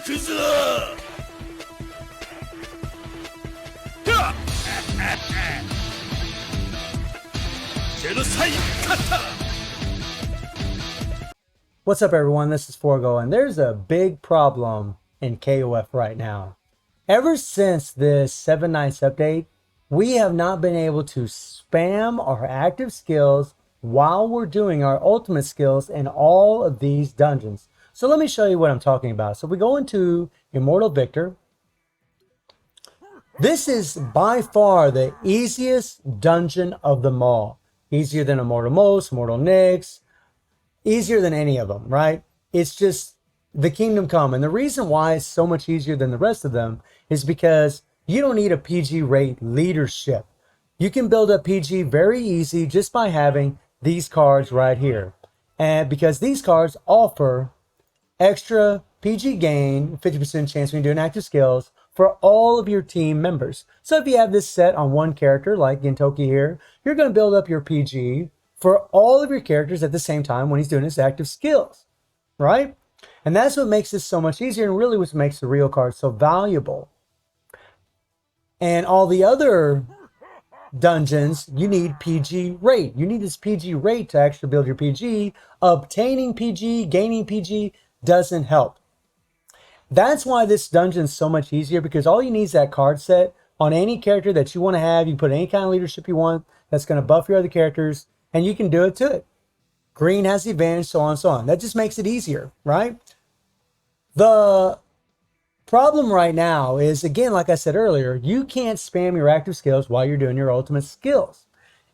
くぞ。Genocide Kata! What's up everyone, this is Forgo, and there's a big problem in KOF right now. Ever since this 7.9 update, we have not been able to spam our active skills while we're doing our ultimate skills in all of these dungeons. So let me show you what I'm talking about. So we go into Immortal Victor. This is by far the easiest dungeon of them all. Easier than Immortal Most, Immortal Nyx, easier than any of them, right? It's just the Kingdom Come. And the reason why it's so much easier than the rest of them is because you don't need a PG rate leadership. You can build up PG very easy just by having these cards right here. And because these cards offer extra PG gain, 50% chance when you're doing active skills for all of your team members. So if you have this set on one character like Gintoki here, you're going to build up your PG for all of your characters at the same time when he's doing his active skills, right? And that's what makes this so much easier and really what makes the real card so valuable. And all the other dungeons, you need PG rate. You need this PG rate to actually build your PG. Obtaining PG, gaining PG doesn't help. That's why this dungeon is so much easier, because all you need is that card set on any character that you want to have. You put any kind of leadership you want that's going to buff your other characters, and you can do it to it. Green has the advantage, so on and so on. That just makes it easier, right? The problem right now is, again, like I said earlier, you can't spam your active skills while you're doing your ultimate skills.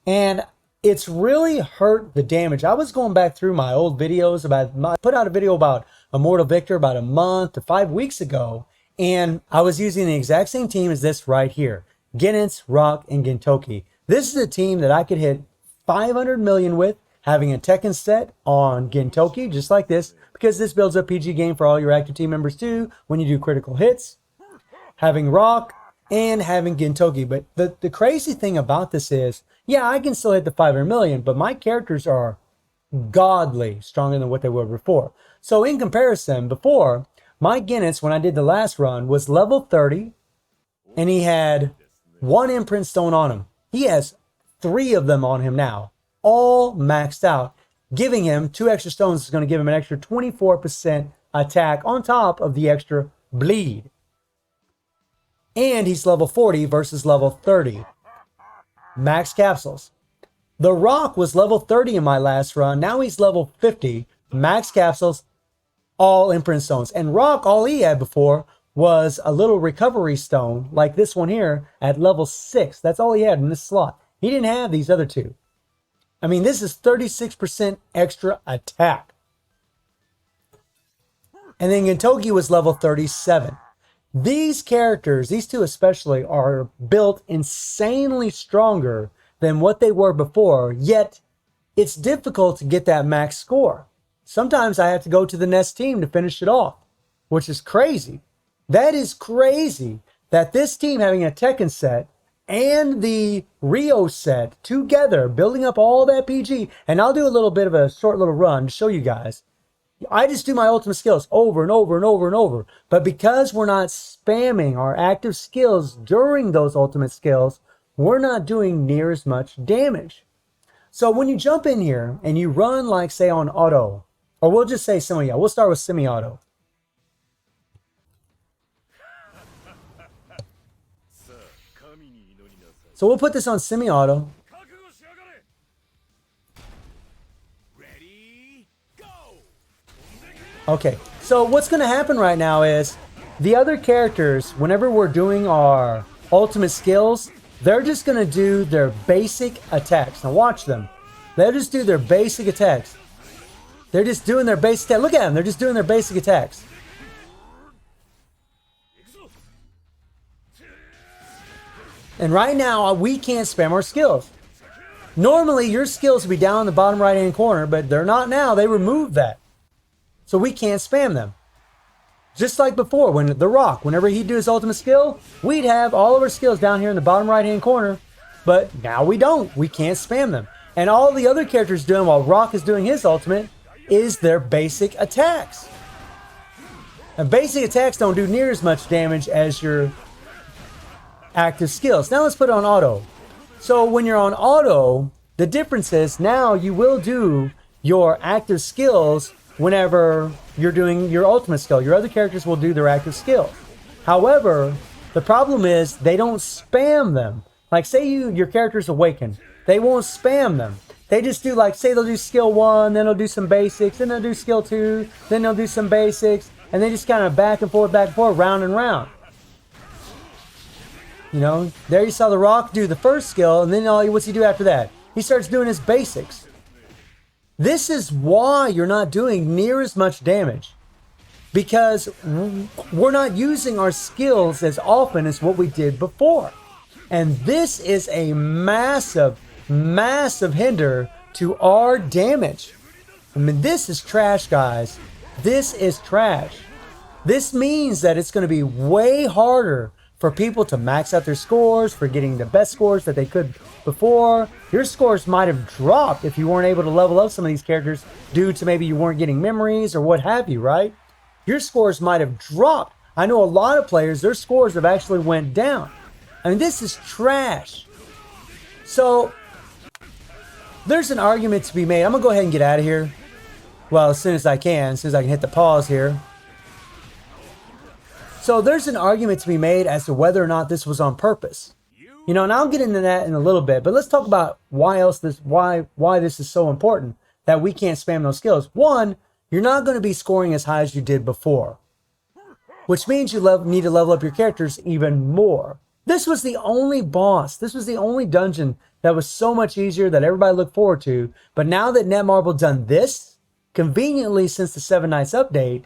And it's really hurt the damage. I was going back through my old videos I put out a video about Immortal Victor about a month to 5 weeks ago, and I was using the exact same team as this right here. Genince, Rock, and Gintoki. This is a team that I could hit 500 million with, having a Tekken set on Gintoki, just like this, because this builds up PG game for all your active team members too, when you do critical hits. Having Rock, and having Gintoki. But the crazy thing about this is, yeah, I can still hit the 500 million, but my characters are godly stronger than what they were before. So in comparison, before, my Genince, when I did the last run, was level 30, and he had 1 imprint stone on him. He has 3 of them on him now, all maxed out. Giving him 2 extra stones is going to give him an extra 24% attack on top of the extra bleed. And he's level 40 versus level 30. Max capsules. The Rock was level 30 in my last run. Now he's level 50. Max capsules, all imprint stones. And Rock, all he had before was a little recovery stone like this one here at level 6. That's all he had in this slot. He didn't have these other 2. I mean, this is 36% extra attack. And then Gintoki was level 37. These characters, these 2 especially, are built insanely stronger than what they were before, yet it's difficult to get that max score. Sometimes I have to go to the next team to finish it off, which is crazy. That is crazy that this team having a Tekken set and the Rio set together, building up all that PG, and I'll do a little bit of a short little run to show you guys. I just do my ultimate skills over and over and over and over. But because we're not spamming our active skills during those ultimate skills, we're not doing near as much damage. So when you jump in here and you run, like, say, on auto, or we'll just say semi-auto. We'll start with semi-auto. So we'll put this on semi-auto. Okay, so what's going to happen right now is the other characters, whenever we're doing our ultimate skills, they're just going to do their basic attacks. Now watch them. They'll just do their basic attacks. They're just doing their basic attacks. Look at them. They're just doing their basic attacks. And right now, we can't spam our skills. Normally, your skills would be down in the bottom right-hand corner, but they're not now. They removed that. So we can't spam them. Just like before, when The Rock, whenever he'd do his ultimate skill, we'd have all of our skills down here in the bottom right-hand corner. But now we don't. We can't spam them. And all the other characters doing while Rock is doing his ultimate is their basic attacks. And basic attacks don't do near as much damage as your active skills. Now let's put it on auto. So when you're on auto, the difference is now you will do your active skills whenever you're doing your ultimate skill. Your other characters will do their active skill. However, the problem is they don't spam them. Like say your character's awakened, they won't spam them. They just do like, say they'll do skill 1, then they'll do some basics, then they'll do skill 2, then they'll do some basics, and they just kind of back and forth, round and round. You know, there you saw The Rock do the first skill, and then what's he do after that? He starts doing his basics. This is why you're not doing near as much damage. Because we're not using our skills as often as what we did before. And this is a massive, massive hinder to our damage. I mean, this is trash, guys. This is trash. This means that it's going to be way harder for people to max out their scores, for getting the best scores that they could before. Your scores might have dropped if you weren't able to level up some of these characters due to maybe you weren't getting memories or what have you, right? Your scores might have dropped. I know a lot of players, their scores have actually went down. I mean, this is trash. So, there's an argument to be made. I'm going to go ahead and get out of here. Well, as soon as I can hit the pause here. So there's an argument to be made as to whether or not this was on purpose. You know, and I'll get into that in a little bit, but let's talk about why this is so important that we can't spam those skills. One, you're not going to be scoring as high as you did before, which means you need to level up your characters even more. This was the only boss. This was the only dungeon that was so much easier that everybody looked forward to. But now that Netmarble done this, conveniently since the Seven Nights update,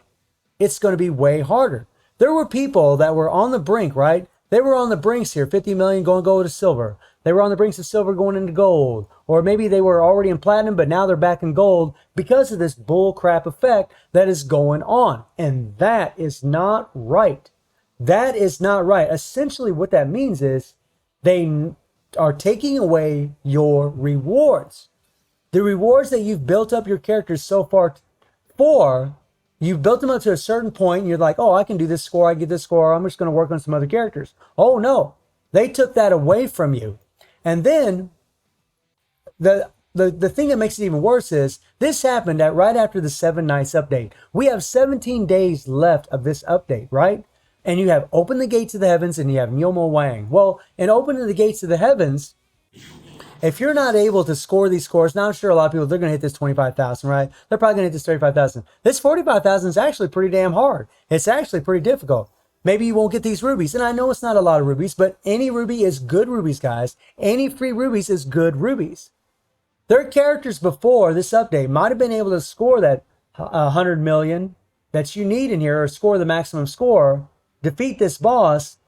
it's going to be way harder. There were people that were on the brink, right? They were on the brinks here, 50 million going gold to silver. They were on the brinks of silver going into gold. Or maybe they were already in platinum, but now they're back in gold because of this bull crap effect that is going on. And that is not right. That is not right. Essentially what that means is they are taking away your rewards. The rewards that you've built up your characters so far for, you've built them up to a certain point and you're like, oh, I can do this score, I get this score, I'm just going to work on some other characters. Oh no, they took that away from you. And then the thing that makes it even worse is this happened right after the Seven Nights update. We have 17 days left of this update, right? And you have Open the Gates of the Heavens and you have Neomo Wang. Well, in Opening the Gates of the Heavens, if you're not able to score these scores, now I'm sure a lot of people, they're going to hit this 25,000, right? They're probably going to hit this 35,000. This 45,000 is actually pretty damn hard. It's actually pretty difficult. Maybe you won't get these rubies. And I know it's not a lot of rubies, but any ruby is good rubies, guys. Any free rubies is good rubies. Their characters before this update might have been able to score that 100 million that you need in here, or score the maximum score, defeat this boss,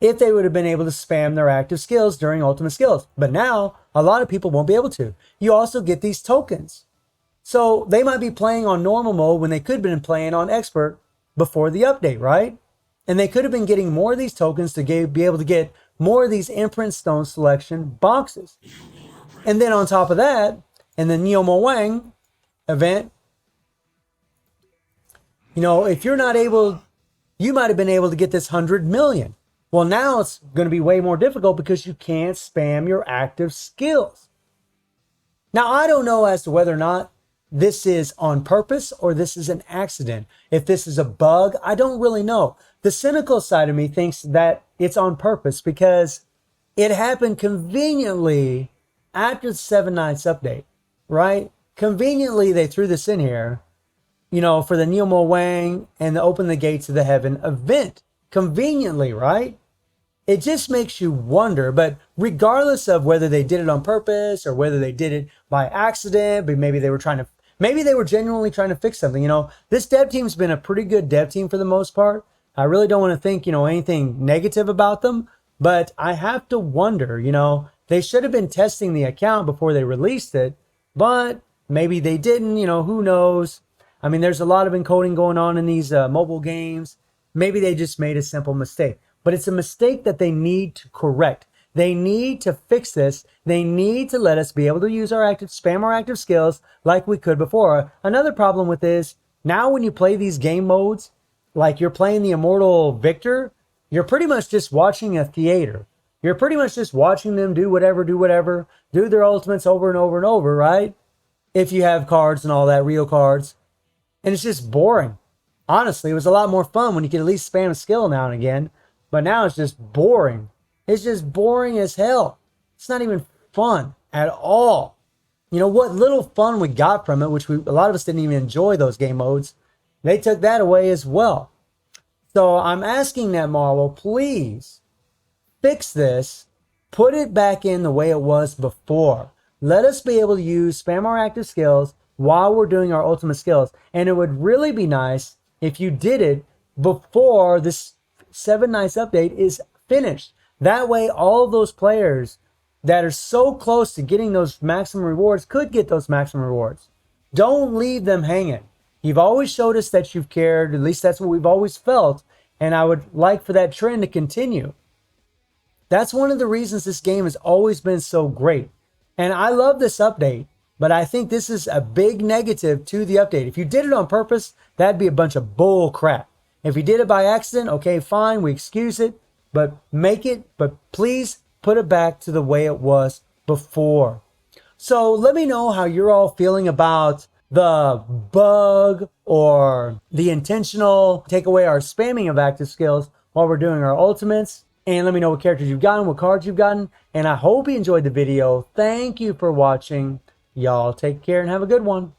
if they would have been able to spam their active skills during ultimate skills. But now, a lot of people won't be able to. You also get these tokens. So they might be playing on normal mode when they could have been playing on expert before the update, right? And they could have been getting more of these tokens to be able to get more of these imprint stone selection boxes. And then on top of that, in the Neomo Wang event, you know, if you're not able, you might have been able to get this 100 million. Well, now it's going to be way more difficult because you can't spam your active skills. Now, I don't know as to whether or not this is on purpose or this is an accident. If this is a bug, I don't really know. The cynical side of me thinks that it's on purpose because it happened conveniently after the Seven Nights update, right? Conveniently, they threw this in here, you know, for the Neomo Wang and the Open the Gates of the Heaven event. Conveniently, right? It just makes you wonder, but regardless of whether they did it on purpose or whether they did it by accident, but maybe they were genuinely trying to fix something. You know, this dev team's been a pretty good dev team for the most part. I really don't want to think, you know, anything negative about them, but I have to wonder, you know, they should have been testing the account before they released it, but maybe they didn't, you know, who knows? I mean, there's a lot of encoding going on in these mobile games. Maybe they just made a simple mistake, but it's a mistake that they need to correct. They need to fix this. They need to let us be able to use spam our active skills like we could before. Another problem with this, now when you play these game modes, like you're playing the Immortal Victor, you're pretty much just watching a theater. You're pretty much just watching them do whatever, do their ultimates over and over and over, right? If you have cards and all that, real cards. And it's just boring. Honestly, it was a lot more fun when you could at least spam a skill now and again. But now it's just boring. It's just boring as hell. It's not even fun at all. You know, what little fun we got from it, which a lot of us didn't even enjoy those game modes, they took that away as well. So I'm asking that Marvel, please fix this, put it back in the way it was before. Let us be able to use spam our active skills while we're doing our ultimate skills. And it would really be nice if you did it before this 7 Nights update is finished. That way, all of those players that are so close to getting those maximum rewards could get those maximum rewards. Don't leave them hanging. You've always showed us that you've cared. At least that's what we've always felt. And I would like for that trend to continue. That's one of the reasons this game has always been so great. And I love this update, but I think this is a big negative to the update. If you did it on purpose, that'd be a bunch of bull crap. If you did it by accident, okay, fine, we excuse it, but please put it back to the way it was before. So let me know how you're all feeling about the bug or the intentional take away our spamming of active skills while we're doing our ultimates. And let me know what characters you've gotten, what cards you've gotten. And I hope you enjoyed the video. Thank you for watching. Y'all take care and have a good one.